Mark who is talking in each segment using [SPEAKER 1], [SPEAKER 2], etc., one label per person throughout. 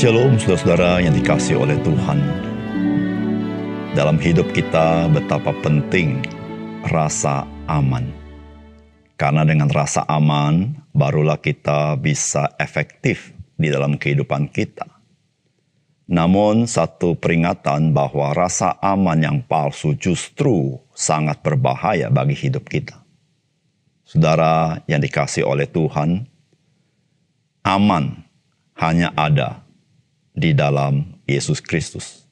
[SPEAKER 1] Shalom saudara-saudara yang dikasihi oleh Tuhan. Dalam hidup kita betapa penting rasa aman. Karena dengan rasa aman barulah kita bisa efektif di dalam kehidupan kita. Namun satu peringatan bahwa rasa aman yang palsu justru sangat berbahaya bagi hidup kita. Saudara yang dikasihi oleh Tuhan, aman hanya ada di dalam Yesus Kristus.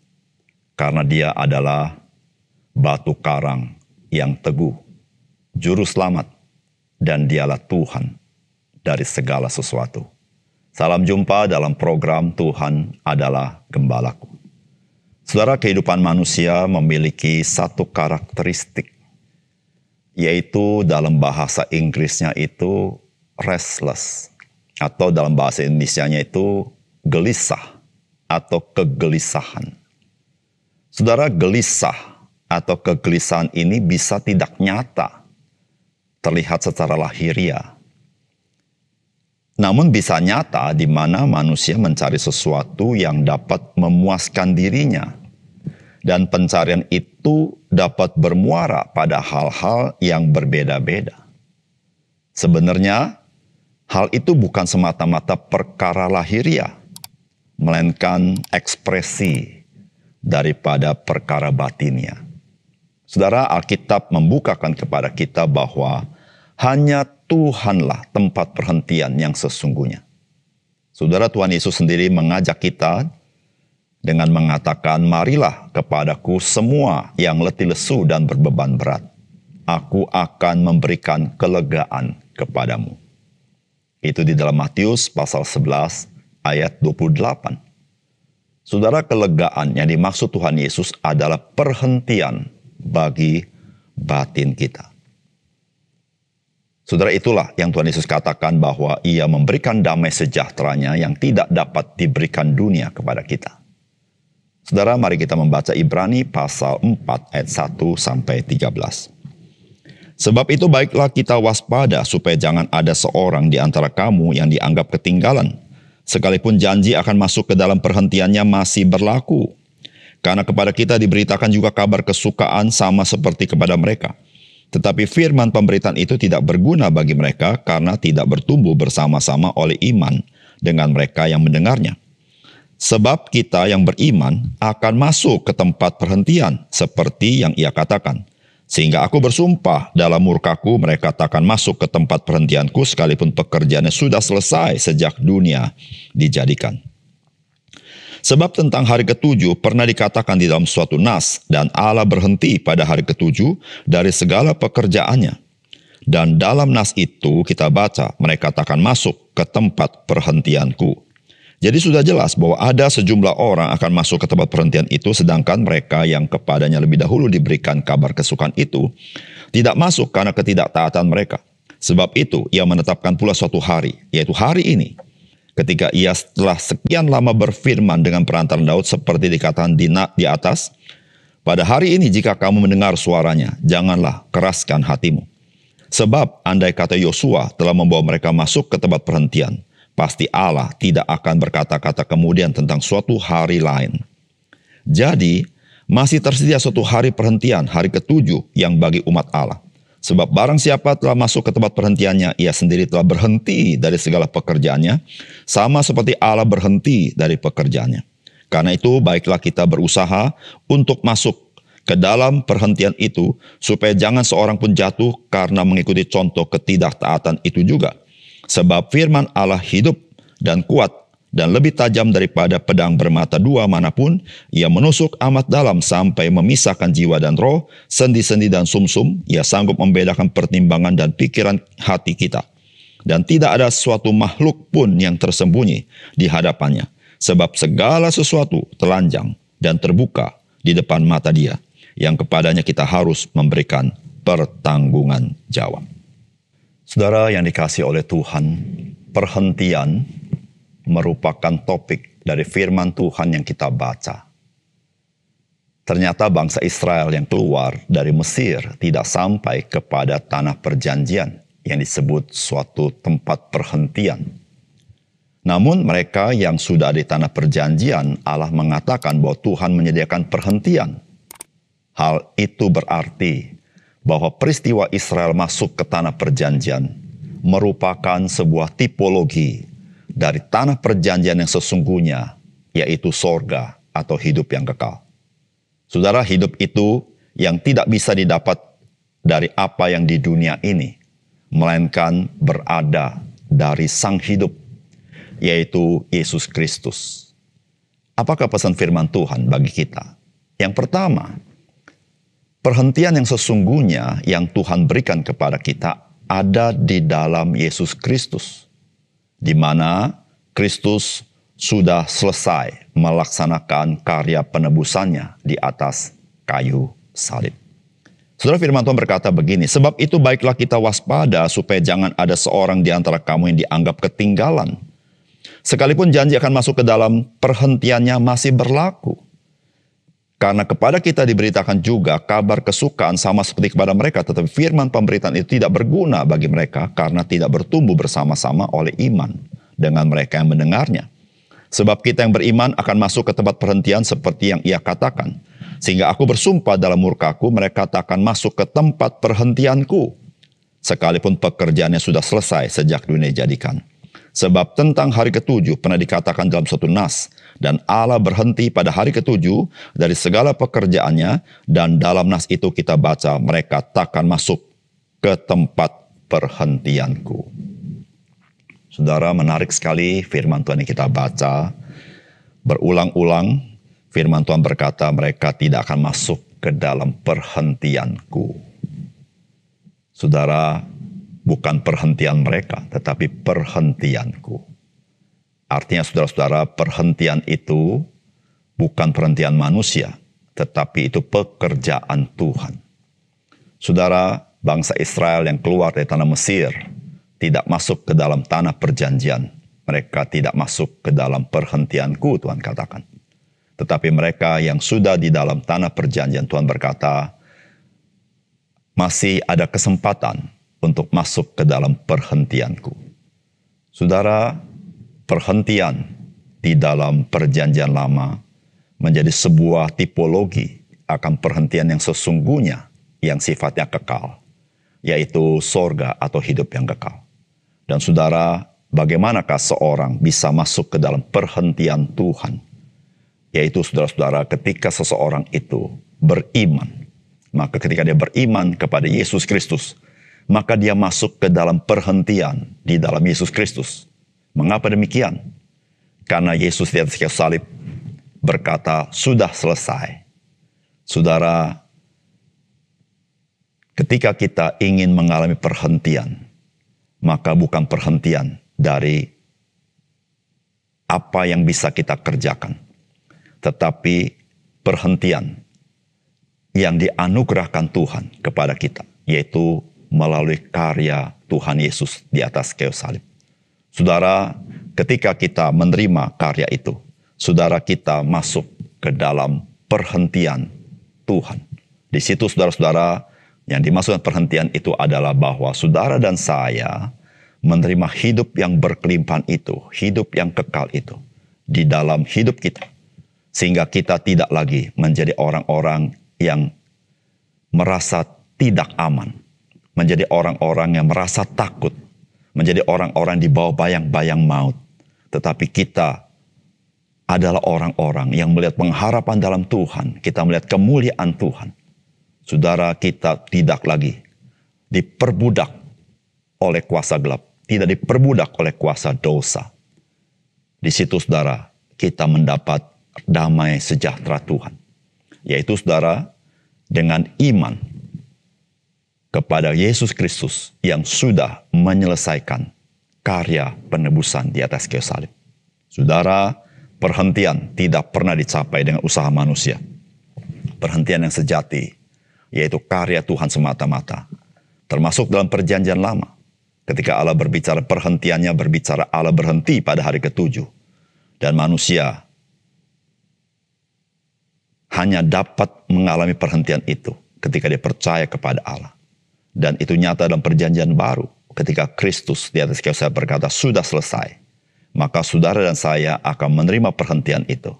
[SPEAKER 1] Karena Dia adalah batu karang yang teguh, juru selamat, dan Dialah Tuhan dari segala sesuatu. Salam jumpa dalam program Tuhan adalah Gembalaku. Saudara, kehidupan manusia memiliki satu karakteristik, yaitu dalam bahasa Inggrisnya itu restless, atau dalam bahasa Indonesianya itu gelisah atau kegelisahan. Saudara, gelisah atau kegelisahan ini bisa tidak nyata, terlihat secara lahiriah. Namun bisa nyata di mana manusia mencari sesuatu yang dapat memuaskan dirinya. Dan pencarian itu dapat bermuara pada hal-hal yang berbeda-beda. Sebenarnya, hal itu bukan semata-mata perkara lahiriah, melainkan ekspresi daripada perkara batinnya. Saudara, Alkitab membukakan kepada kita bahwa hanya Tuhanlah tempat perhentian yang sesungguhnya. Saudara, Tuhan Yesus sendiri mengajak kita dengan mengatakan, "Marilah kepadaku semua yang letih lesu dan berbeban berat. Aku akan memberikan kelegaan kepadamu." Itu di dalam Matius pasal 11 ayat 28. Saudara, kelegaan yang dimaksud Tuhan Yesus adalah perhentian bagi batin kita. Saudara, itulah yang Tuhan Yesus katakan bahwa Ia memberikan damai sejahteranya yang tidak dapat diberikan dunia kepada kita. Saudara, mari kita membaca Ibrani pasal 4 ayat 1 sampai 13. Sebab itu baiklah kita waspada supaya jangan ada seorang di antara kamu yang dianggap ketinggalan, sekalipun janji akan masuk ke dalam perhentiannya masih berlaku. Karena kepada kita diberitakan juga kabar kesukaan sama seperti kepada mereka. Tetapi firman pemberitaan itu tidak berguna bagi mereka karena tidak bertumbuh bersama-sama oleh iman dengan mereka yang mendengarnya. Sebab kita yang beriman akan masuk ke tempat perhentian seperti yang ia katakan. Sehingga aku bersumpah dalam murkaku mereka takkan masuk ke tempat perhentianku sekalipun pekerjaannya sudah selesai sejak dunia dijadikan. Sebab tentang hari ketujuh pernah dikatakan di dalam suatu nas, dan Allah berhenti pada hari ketujuh dari segala pekerjaannya. Dan dalam nas itu kita baca mereka takkan masuk ke tempat perhentianku. Jadi sudah jelas bahwa ada sejumlah orang akan masuk ke tempat perhentian itu, sedangkan mereka yang kepadanya lebih dahulu diberikan kabar kesukaan itu, tidak masuk karena ketidaktaatan mereka. Sebab itu ia menetapkan pula suatu hari, yaitu hari ini, ketika ia setelah sekian lama berfirman dengan perantaran Daud seperti dikatakan di atas, pada hari ini jika kamu mendengar suaranya, janganlah keraskan hatimu. Sebab andai kata Yosua telah membawa mereka masuk ke tempat perhentian, pasti Allah tidak akan berkata-kata kemudian tentang suatu hari lain. Jadi, masih tersedia suatu hari perhentian, hari ketujuh yang bagi umat Allah. Sebab barang siapa telah masuk ke tempat perhentiannya, ia sendiri telah berhenti dari segala pekerjaannya, sama seperti Allah berhenti dari pekerjaannya. Karena itu, baiklah kita berusaha untuk masuk ke dalam perhentian itu, supaya jangan seorang pun jatuh karena mengikuti contoh ketidaktaatan itu juga. Sebab firman Allah hidup dan kuat dan lebih tajam daripada pedang bermata dua manapun, ia menusuk amat dalam sampai memisahkan jiwa dan roh, sendi-sendi dan sumsum, ia sanggup membedakan pertimbangan dan pikiran hati kita. Dan tidak ada suatu makhluk pun yang tersembunyi di hadapannya, sebab segala sesuatu telanjang dan terbuka di depan mata Dia, yang kepadanya kita harus memberikan pertanggungan jawab. Saudara yang dikasihi oleh Tuhan, perhentian merupakan topik dari firman Tuhan yang kita baca. Ternyata bangsa Israel yang keluar dari Mesir tidak sampai kepada tanah perjanjian yang disebut suatu tempat perhentian. Namun mereka yang sudah di tanah perjanjian, Allah mengatakan bahwa Tuhan menyediakan perhentian. Hal itu berarti bahwa peristiwa Israel masuk ke tanah perjanjian merupakan sebuah tipologi dari tanah perjanjian yang sesungguhnya, yaitu sorga atau hidup yang kekal. Saudara, hidup itu yang tidak bisa didapat dari apa yang di dunia ini, melainkan berada dari Sang Hidup, yaitu Yesus Kristus. Apakah pesan firman Tuhan bagi kita? Yang pertama, perhentian yang sesungguhnya yang Tuhan berikan kepada kita ada di dalam Yesus Kristus, di mana Kristus sudah selesai melaksanakan karya penebusannya di atas kayu salib. Saudara, firman Tuhan berkata begini, sebab itu baiklah kita waspada supaya jangan ada seorang di antara kamu yang dianggap ketinggalan. Sekalipun janji akan masuk ke dalam perhentiannya masih berlaku. Karena kepada kita diberitakan juga kabar kesukaan sama seperti kepada mereka, tetapi firman pemberitaan itu tidak berguna bagi mereka karena tidak bertumbuh bersama-sama oleh iman dengan mereka yang mendengarnya. Sebab kita yang beriman akan masuk ke tempat perhentian seperti yang ia katakan. Sehingga aku bersumpah dalam murkaku, mereka tak akan masuk ke tempat perhentianku. Sekalipun pekerjaannya sudah selesai sejak dunia dijadikan. Sebab tentang hari ketujuh pernah dikatakan dalam suatu nas, dan Allah berhenti pada hari ketujuh dari segala pekerjaannya, dan dalam nas itu kita baca, mereka takkan masuk ke tempat perhentianku. Saudara, menarik sekali firman Tuhan yang kita baca. Berulang-ulang, firman Tuhan berkata, mereka tidak akan masuk ke dalam perhentianku. Saudara, bukan perhentian mereka, tetapi perhentianku. Artinya saudara-saudara, perhentian itu bukan perhentian manusia, tetapi itu pekerjaan Tuhan. Saudara, bangsa Israel yang keluar dari tanah Mesir tidak masuk ke dalam tanah perjanjian. Mereka tidak masuk ke dalam perhentianku, Tuhan katakan. Tetapi mereka yang sudah di dalam tanah perjanjian, Tuhan berkata, masih ada kesempatan untuk masuk ke dalam perhentianku. Saudara, perhentian di dalam perjanjian lama menjadi sebuah tipologi akan perhentian yang sesungguhnya yang sifatnya kekal, yaitu sorga atau hidup yang kekal. Dan saudara, bagaimanakah seorang bisa masuk ke dalam perhentian Tuhan? Yaitu saudara-saudara, ketika seseorang itu beriman, maka ketika dia beriman kepada Yesus Kristus, maka dia masuk ke dalam perhentian di dalam Yesus Kristus. Mengapa demikian? Karena Yesus di atas kayu salib berkata, sudah selesai. Saudara, ketika kita ingin mengalami perhentian, maka bukan perhentian dari apa yang bisa kita kerjakan, tetapi perhentian yang dianugerahkan Tuhan kepada kita, yaitu melalui karya Tuhan Yesus di atas kayu salib. Saudara, ketika kita menerima karya itu, saudara, kita masuk ke dalam perhentian Tuhan. Di situ saudara-saudara, yang dimaksudkan perhentian itu adalah bahwa saudara dan saya menerima hidup yang berkelimpahan itu, hidup yang kekal itu, di dalam hidup kita. Sehingga kita tidak lagi menjadi orang-orang yang merasa tidak aman, menjadi orang-orang yang merasa takut, menjadi orang-orang di bawah bayang-bayang maut. Tetapi kita adalah orang-orang yang melihat pengharapan dalam Tuhan, kita melihat kemuliaan Tuhan. Saudara, kita tidak lagi diperbudak oleh kuasa gelap, tidak diperbudak oleh kuasa dosa. Di situ saudara, kita mendapat damai sejahtera Tuhan. Yaitu saudara, dengan iman kepada Yesus Kristus yang sudah menyelesaikan karya penebusan di atas kayu salib. Saudara, perhentian tidak pernah dicapai dengan usaha manusia. Perhentian yang sejati, yaitu karya Tuhan semata-mata. Termasuk dalam perjanjian lama. Ketika Allah berbicara perhentiannya, berbicara Allah berhenti pada hari ketujuh. Dan manusia hanya dapat mengalami perhentian itu ketika dia percaya kepada Allah. Dan itu nyata dalam perjanjian baru. Ketika Kristus di atas kayu salib berkata, sudah selesai. maka saudara dan saya akan menerima perhentian itu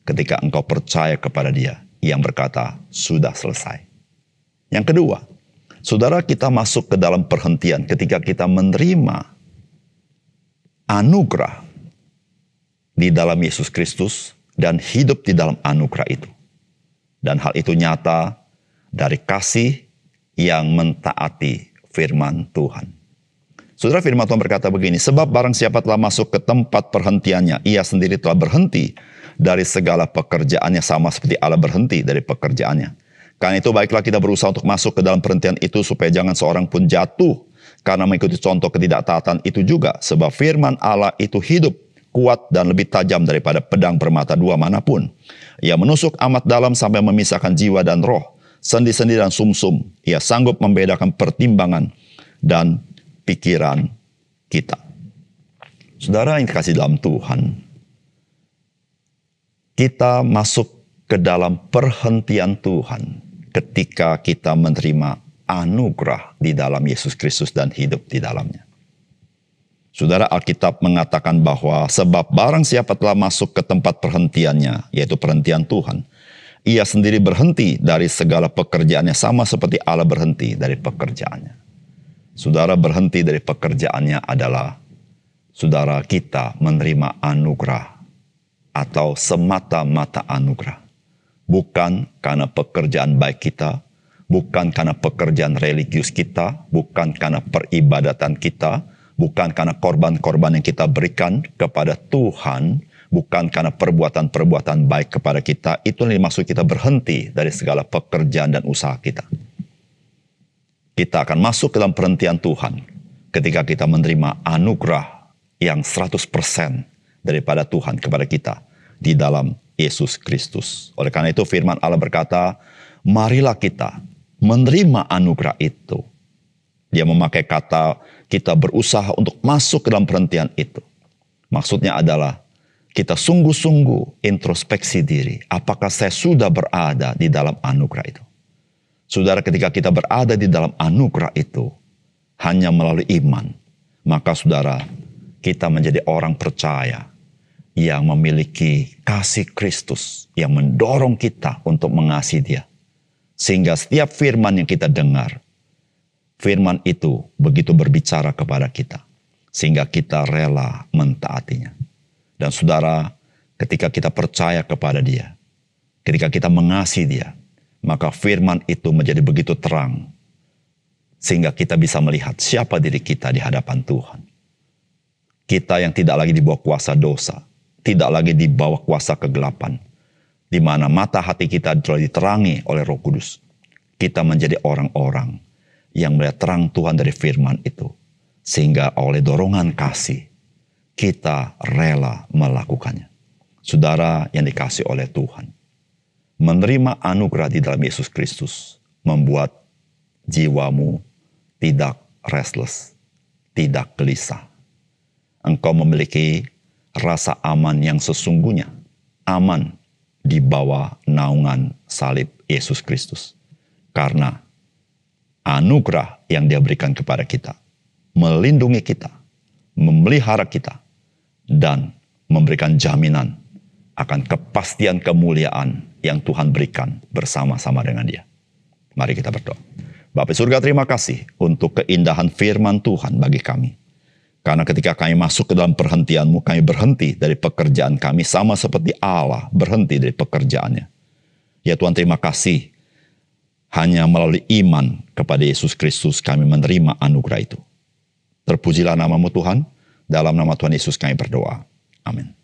[SPEAKER 1] ketika engkau percaya kepada Dia yang berkata, sudah selesai. Yang kedua, saudara, kita masuk ke dalam perhentian ketika kita menerima anugerah di dalam Yesus Kristus dan hidup di dalam anugerah itu. Dan hal itu nyata dari kasih yang mentaati firman Tuhan. Saudara, firman Tuhan berkata begini, sebab barang siapa telah masuk ke tempat perhentiannya, ia sendiri telah berhenti dari segala pekerjaannya sama seperti Allah berhenti dari pekerjaannya. Karena itu baiklah kita berusaha untuk masuk ke dalam perhentian itu supaya jangan seorang pun jatuh karena mengikuti contoh ketidaktaatan itu juga. Sebab firman Allah itu hidup, kuat dan lebih tajam daripada pedang bermata dua manapun. Ia menusuk amat dalam sampai memisahkan jiwa dan roh, sendi-sendi dan sumsum. Ia sanggup membedakan pertimbangan dan pikiran kita. Saudara yang dikasihi dalam Tuhan, kita masuk ke dalam perhentian Tuhan ketika kita menerima anugerah di dalam Yesus Kristus dan hidup di dalamnya. Saudara, Alkitab mengatakan bahwa sebab barang siapa telah masuk ke tempat perhentiannya, yaitu perhentian Tuhan, ia sendiri berhenti dari segala pekerjaannya sama seperti Allah berhenti dari pekerjaannya. Saudara, berhenti dari pekerjaannya adalah saudara kita menerima anugerah atau semata-mata anugerah. Bukan karena pekerjaan baik kita, bukan karena pekerjaan religius kita, bukan karena peribadatan kita, bukan karena korban-korban yang kita berikan kepada Tuhan, bukan karena perbuatan-perbuatan baik kepada kita. Itu yang dimaksud kita berhenti dari segala pekerjaan dan usaha kita. Kita akan masuk ke dalam perhentian Tuhan ketika kita menerima anugerah yang 100% daripada Tuhan kepada kita di dalam Yesus Kristus. Oleh karena itu firman Allah berkata, marilah kita menerima anugerah itu. Dia memakai kata kita berusaha untuk masuk ke dalam perhentian itu. Maksudnya adalah kita sungguh-sungguh introspeksi diri. Apakah saya sudah berada di dalam anugerah itu? Saudara, ketika kita berada di dalam anugerah itu, hanya melalui iman, maka saudara, kita menjadi orang percaya yang memiliki kasih Kristus yang mendorong kita untuk mengasihi Dia. Sehingga setiap firman yang kita dengar, firman itu begitu berbicara kepada kita, sehingga kita rela mentaatinya. Dan saudara, ketika kita percaya kepada Dia, ketika kita mengasihi Dia, maka firman itu menjadi begitu terang, sehingga kita bisa melihat siapa diri kita di hadapan Tuhan. Kita yang tidak lagi di bawah kuasa dosa, tidak lagi di bawah kuasa kegelapan, di mana mata hati kita telah diterangi oleh Roh Kudus. Kita menjadi orang-orang yang melihat terang Tuhan dari firman itu, sehingga oleh dorongan kasih, kita rela melakukannya. Saudara yang dikasih oleh Tuhan, menerima anugerah di dalam Yesus Kristus membuat jiwamu tidak restless, tidak gelisah. Engkau memiliki rasa aman yang sesungguhnya, aman di bawah naungan salib Yesus Kristus. Karena anugerah yang Dia berikan kepada kita, melindungi kita, memelihara kita, dan memberikan jaminan akan kepastian kemuliaan yang Tuhan berikan bersama-sama dengan Dia. Mari kita berdoa. Bapa surga, terima kasih untuk keindahan firman Tuhan bagi kami. Karena ketika kami masuk ke dalam perhentian-Mu, kami berhenti dari pekerjaan kami sama seperti Allah berhenti dari pekerjaannya. Ya Tuhan, terima kasih. Hanya melalui iman kepada Yesus Kristus kami menerima anugerah itu. Terpujilah nama-Mu Tuhan, dalam nama Tuhan Yesus kami berdoa. Amin.